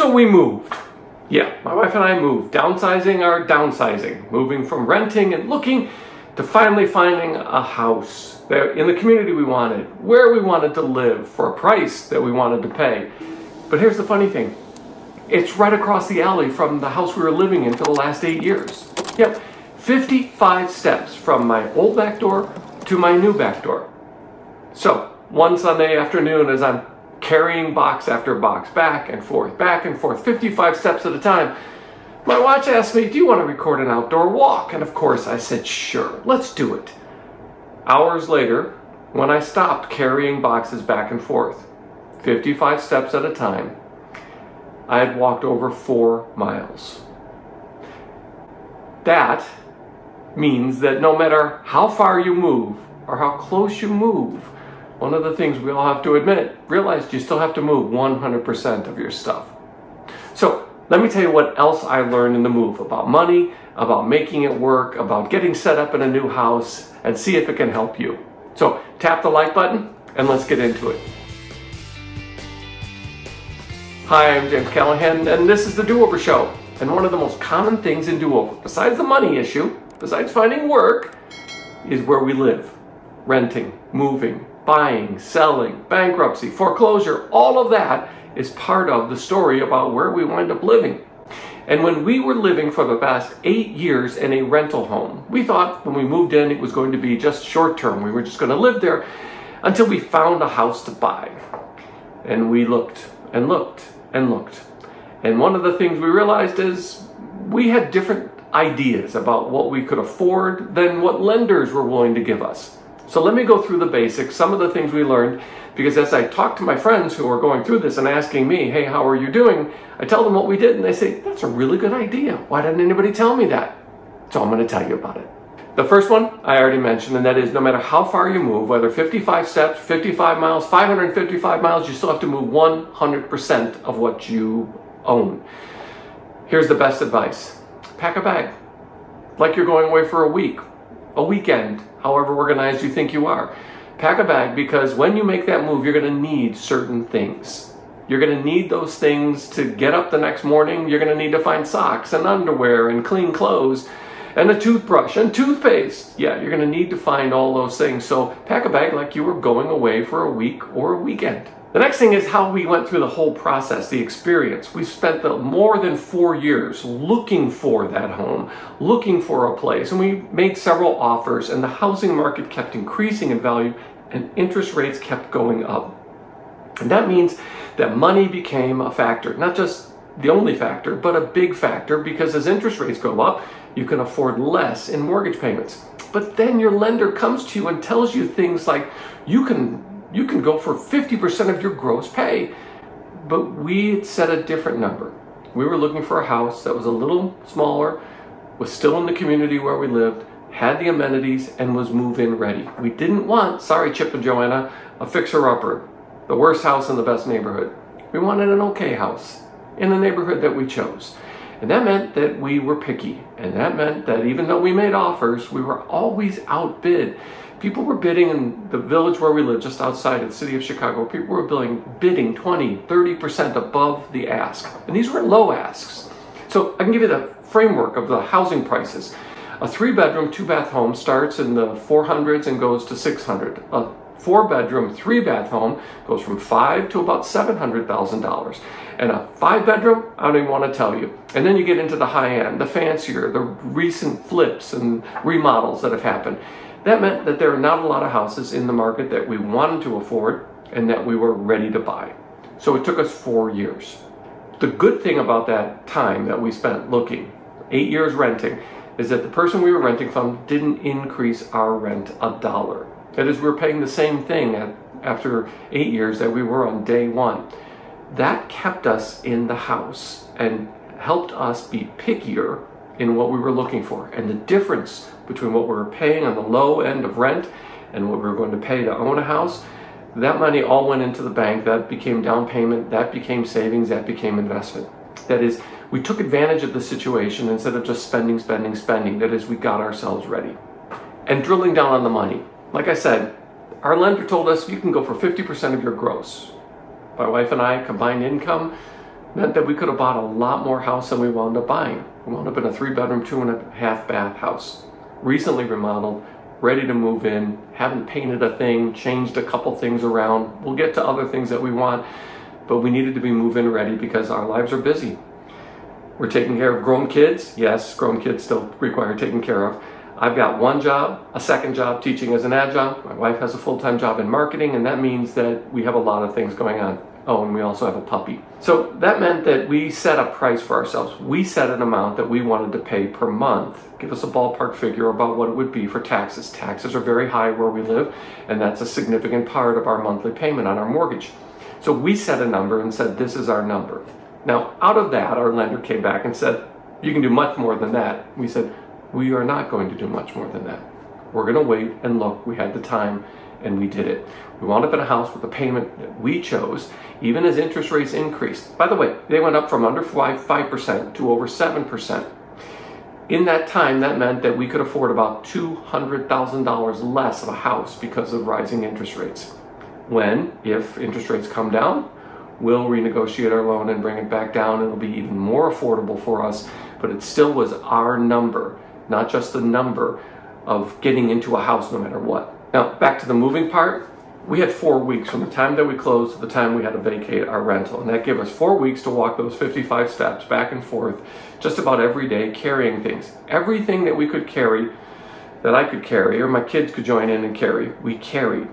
So we moved. Yeah, my wife and I moved, downsizing our downsizing, moving from renting and looking to finally finding a house that in the community we wanted, where we wanted to live for a price that we wanted to pay. But here's the funny thing. It's right across the alley from the house we were living in for the last 8 years. Yep, 55 steps from my old back door to my new back door. So one Sunday afternoon as I'm carrying box after box back and forth, 55 steps at a time, my watch asked me, do you want to record an outdoor walk? And of course I said, sure, let's do it. Hours later, when I stopped carrying boxes back and forth, 55 steps at a time, I had walked over 4 miles. That means that no matter how far you move or how close you move, one of the things we all have to realize you still have to move 100% of your stuff. So let me tell you what else I learned in the move about money, about making it work, about getting set up in a new house, and see if it can help you. So tap the like button and let's get into it. Hi, I'm James Callahan, and this is the Do-Over Show. And one of the most common things in do-over, besides the money issue, besides finding work, is where we live. Renting, moving, buying, selling, bankruptcy, foreclosure, all of that is part of the story about where we wind up living. And when we were living for the past 8 years in a rental home, we thought when we moved in it was going to be just short term. We were just going to live there until we found a house to buy. And we looked and looked and looked. And one of the things we realized is we had different ideas about what we could afford than what lenders were willing to give us. So let me go through the basics, some of the things we learned, because as I talk to my friends who are going through this and asking me, hey, how are you doing? I tell them what we did and they say, that's a really good idea. Why didn't anybody tell me that? So I'm going to tell you about it. The first one I already mentioned, and that is no matter how far you move, whether 55 steps, 55 miles, 555 miles, you still have to move 100% of what you own. Here's the best advice. Pack a bag. Like you're going away for a week, a weekend, however organized you think you are. Pack a bag because when you make that move, you're going to need certain things. You're going to need those things to get up the next morning. You're going to need to find socks and underwear and clean clothes and a toothbrush and toothpaste. Yeah, you're going to need to find all those things. So pack a bag like you were going away for a week or a weekend. The next thing is how we went through the whole process, the experience. We spent more than 4 years looking for that home, looking for a place, and we made several offers, and the housing market kept increasing in value, and interest rates kept going up. And that means that money became a factor, not just the only factor, but a big factor, because as interest rates go up, you can afford less in mortgage payments. But then your lender comes to you and tells you things like, you can go for 50% of your gross pay. But we set a different number. We were looking for a house that was a little smaller, was still in the community where we lived, had the amenities, and was move-in ready. We didn't want, sorry Chip and Joanna, a fixer-upper, the worst house in the best neighborhood. We wanted an okay house in the neighborhood that we chose. And that meant that we were picky. And that meant that even though we made offers, we were always outbid. People were bidding in the village where we live, just outside of the city of Chicago. People were bidding 20, 30% above the ask. And these were low asks. So I can give you the framework of the housing prices. A 3-bedroom, 2-bath home starts in the 400s and goes to 600. A 4-bedroom, 3-bath home goes from $5,000 to about $700,000. And a 5-bedroom, I don't even want to tell you. And then you get into the high end, the fancier, the recent flips and remodels that have happened. That meant that there are not a lot of houses in the market that we wanted to afford and that we were ready to buy. So it took us 4 years. The good thing about that time that we spent looking, 8 years renting, is that the person we were renting from didn't increase our rent $1. That is, we were paying the same thing after 8 years that we were on day one. That kept us in the house and helped us be pickier in what we were looking for. And the difference between what we were paying on the low end of rent and what we were going to pay to own a house, that money all went into the bank. That became down payment, that became savings, that became investment. That is, we took advantage of the situation instead of just spending. That is, we got ourselves ready. And drilling down on the money, like I said, our lender told us you can go for 50% of your gross. My wife and I, combined income, meant that we could have bought a lot more house than we wound up buying. We wound up in a 3-bedroom, 2.5-bath house, recently remodeled, ready to move in, haven't painted a thing, changed a couple things around. We'll get to other things that we want, but we needed to be move-in ready because our lives are busy. We're taking care of grown kids. Yes, grown kids still require taking care of. I've got one job, a second job teaching as an adjunct. My wife has a full-time job in marketing, and that means that we have a lot of things going on. Oh, and we also have a puppy. So that meant that we set a price for ourselves. We set an amount that we wanted to pay per month. Give us a ballpark figure about what it would be for taxes. Taxes are very high where we live, and that's a significant part of our monthly payment on our mortgage. So we set a number and said, this is our number. Now, out of that, our lender came back and said, you can do much more than that. We said, we are not going to do much more than that. We're going to wait and look. We had the time, and we did it. We wound up in a house with a payment that we chose, even as interest rates increased. By the way, they went up from under 5% to over 7%. In that time, that meant that we could afford about $200,000 less of a house because of rising interest rates. When, if interest rates come down, we'll renegotiate our loan and bring it back down. It'll be even more affordable for us, but it still was our number, not just the number of getting into a house no matter what. Now, back to the moving part. We had 4 weeks from the time that we closed to the time we had to vacate our rental. And that gave us 4 weeks to walk those 55 steps back and forth, just about every day, carrying things. Everything that we could carry, that I could carry, or my kids could join in and carry, we carried.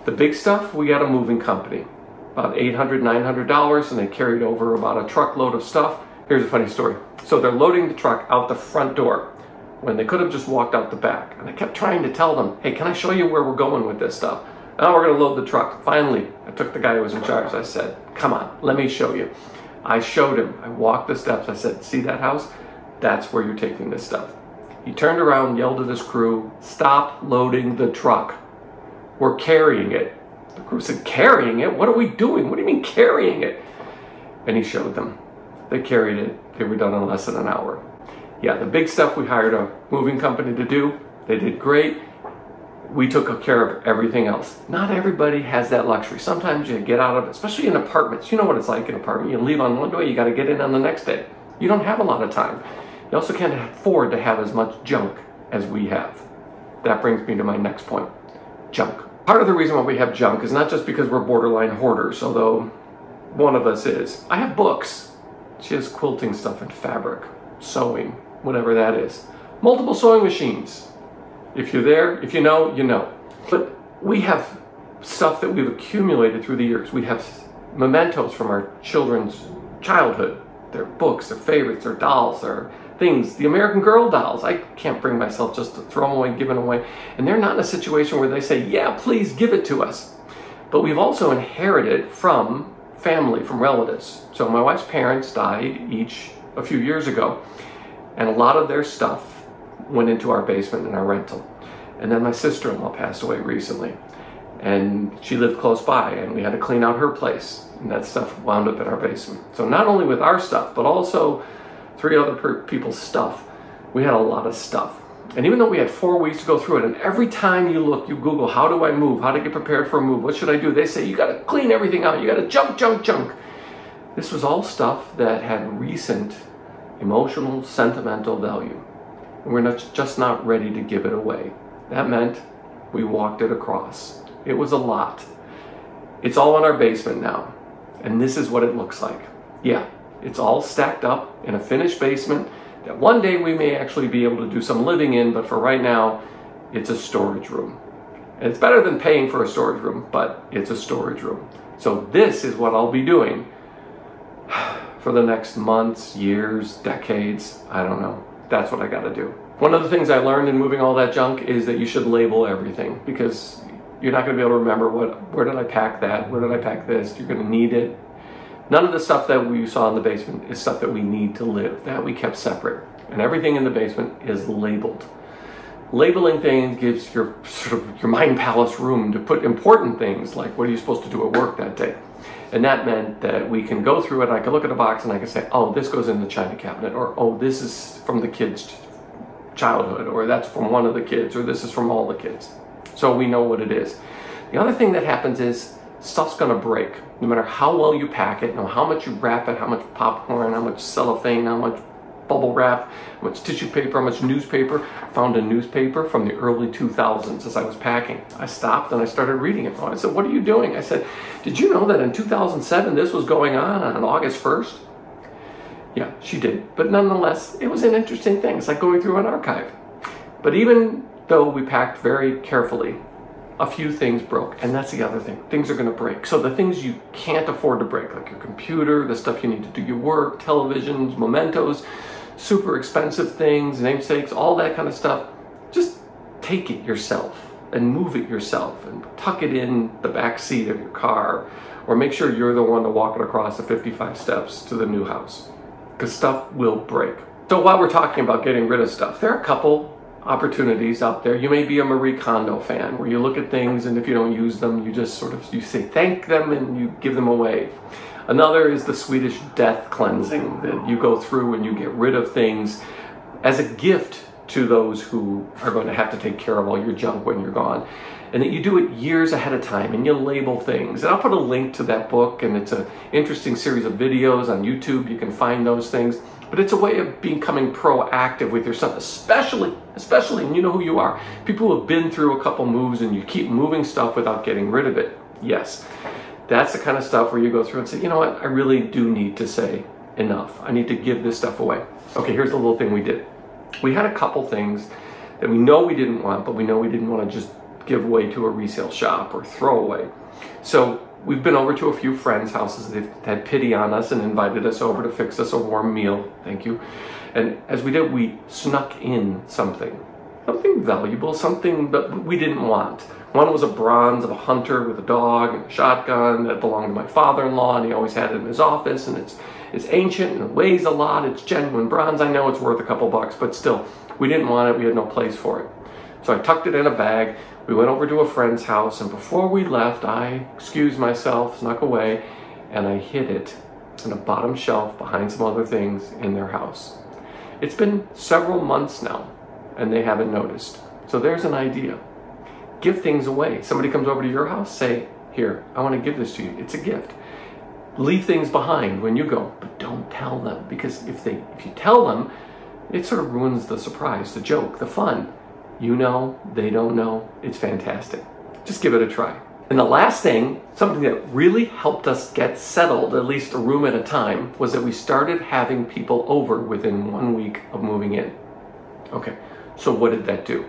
The big stuff, we got a moving company. About $800, $900, and they carried over about a truckload of stuff. Here's a funny story. So they're loading the truck out the front door when they could have just walked out the back. And I kept trying to tell them, hey, can I show you where we're going with this stuff? Now we're going to load the truck. Finally, I took the guy who was in charge. I said, come on, let me show you. I showed him. I walked the steps. I said, see that house? That's where you're taking this stuff. He turned around, yelled at his crew, stop loading the truck. We're carrying it. The crew said, carrying it? What are we doing? What do you mean carrying it? And he showed them. They carried it. They were done in less than an hour. Yeah, the big stuff we hired a moving company to do. They did great. We took care of everything else. Not everybody has that luxury. Sometimes you get out of it, especially in apartments. You know what it's like in an apartment. You leave on one day, you got to get in on the next day. You don't have a lot of time. You also can't afford to have as much junk as we have. That brings me to my next point, junk. Part of the reason why we have junk is not just because we're borderline hoarders, although one of us is. I have books. She has quilting stuff and fabric, sewing, whatever that is. Multiple sewing machines. If you're there, if you know, you know. But we have stuff that we've accumulated through the years. We have mementos from our children's childhood. Their books, their favorites, their dolls, their things. The American Girl dolls. I can't bring myself just to throw them away, give them away. And they're not in a situation where they say, yeah, please give it to us. But we've also inherited from family, from relatives. So my wife's parents died each a few years ago. And a lot of their stuff went into our basement in our rental. And then my sister-in-law passed away recently. And she lived close by, and we had to clean out her place. And that stuff wound up in our basement. So not only with our stuff, but also 3 other people's stuff. We had a lot of stuff. And even though we had 4 weeks to go through it, and every time you look, you Google, how do I move? How to get prepared for a move? What should I do? They say, you got to clean everything out. You got to junk. This was all stuff that had recent emotional, sentimental value. And we're just not ready to give it away. That meant we walked it across. It was a lot. It's all in our basement now. And this is what it looks like. Yeah, it's all stacked up in a finished basement that one day we may actually be able to do some living in, but for right now, it's a storage room. And it's better than paying for a storage room, but it's a storage room. So this is what I'll be doing for the next months, years, decades, I don't know. That's what I got to do. One of the things I learned in moving all that junk is that you should label everything, because you're not going to be able to remember where did I pack that, where did I pack this. You're going to need it. None of the stuff that we saw in the basement is stuff that we need to live. That we kept separate. And everything in the basement is labeled. Labeling things gives your mind palace room to put important things like what are you supposed to do at work that day. And that meant that we can go through it. I can look at a box and I can say, oh, this goes in the china cabinet, or oh, this is from the kids' childhood, or that's from one of the kids, or this is from all the kids. So we know what it is. The other thing that happens is stuff's gonna break. No matter how well you pack it, no matter how much you wrap it, how much popcorn, how much cellophane, how much bubble wrap, how much tissue paper, how much newspaper. I found a newspaper from the early 2000s as I was packing. I stopped and I started reading it. I said, what are you doing? I said, did you know that in 2007 this was going on August 1st? Yeah, she did. But nonetheless, it was an interesting thing. It's like going through an archive. But even though we packed very carefully, a few things broke, and that's the other thing. Things are going to break. So the things you can't afford to break, like your computer, the stuff you need to do your work, televisions, mementos, super expensive things, namesakes, all that kind of stuff, just take it yourself and move it yourself and tuck it in the back seat of your car, or make sure you're the one to walk it across the 55 steps to the new house, because stuff will break. So while we're talking about getting rid of stuff, there are a couple opportunities out there. You may be a Marie Kondo fan, where you look at things and if you don't use them, you just you say thank them and you give them away. Another is the Swedish death cleansing, that you go through and you get rid of things as a gift to those who are going to have to take care of all your junk when you're gone. And that you do it years ahead of time and you label things. And I'll put a link to that book, and it's an interesting series of videos on YouTube. You can find those things. But it's a way of becoming proactive with your stuff, especially, and you know who you are. People who have been through a couple moves and you keep moving stuff without getting rid of it. Yes, that's the kind of stuff where you go through and say, you know what, I really do need to say enough. I need to give this stuff away. Okay, here's the little thing we did. We had a couple things that we know we didn't want, but we know we didn't want to just give away to a resale shop or throw away. So we've been over to a few friends' houses. They've had pity on us and invited us over to fix us a warm meal. Thank you. And as we did, we snuck in something valuable, something that we didn't want. One was a bronze of a hunter with a dog and a shotgun that belonged to my father-in-law, and he always had it in his office, and it's ancient and it weighs a lot. It's genuine bronze. I know it's worth a couple bucks, but still, we didn't want it. We had no place for it. So I tucked it in a bag. We went over to a friend's house, and before we left, I excused myself, snuck away, and I hid it on a bottom shelf behind some other things in their house. It's been several months now, and they haven't noticed. So there's an idea. Give things away. Somebody comes over to your house, say, here, I want to give this to you. It's a gift. Leave things behind when you go, but don't tell them, because if you tell them, it sort of ruins the surprise, the joke, the fun. You know, they don't know. It's fantastic. Just give it a try. And the last thing, something that really helped us get settled, at least a room at a time, was that we started having people over within 1 week of moving in. Okay, so what did that do?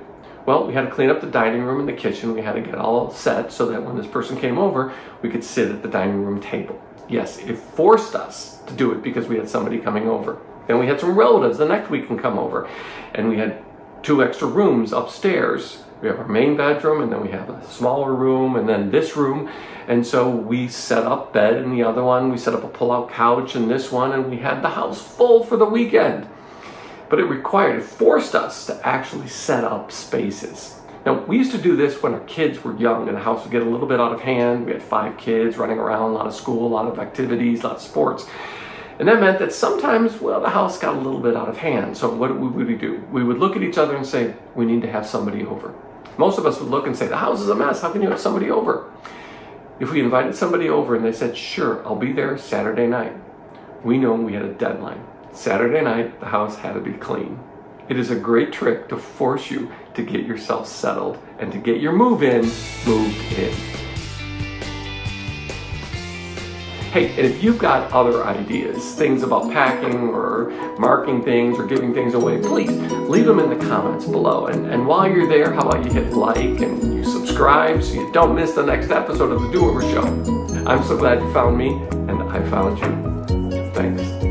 Well, we had to clean up the dining room and the kitchen. We had to get all set so that when this person came over, we could sit at the dining room table. Yes, it forced us to do it because we had somebody coming over. Then we had some relatives the next week can come over. And we had 2 extra rooms upstairs. We have our main bedroom, and then we have a smaller room, and then this room. And so we set up bed in the other one. We set up a pull-out couch in this one, and we had the house full for the weekend. But it forced us to actually set up spaces. Now, we used to do this when our kids were young, and the house would get a little bit out of hand. We had 5 kids running around, a lot of school, a lot of activities, a lot of sports. And that meant that sometimes, well, the house got a little bit out of hand. So what would we do? We would look at each other and say, we need to have somebody over. Most of us would look and say, the house is a mess. How can you have somebody over? If we invited somebody over and they said, sure, I'll be there Saturday night, we know we had a deadline. Saturday night, the house had to be clean. It is a great trick to force you to get yourself settled and to get your moved in. Hey, and if you've got other ideas, things about packing or marking things or giving things away, please leave them in the comments below. And while you're there, how about you hit like and you subscribe so you don't miss the next episode of The Do-Over Show. I'm so glad you found me, and I found you. Thanks.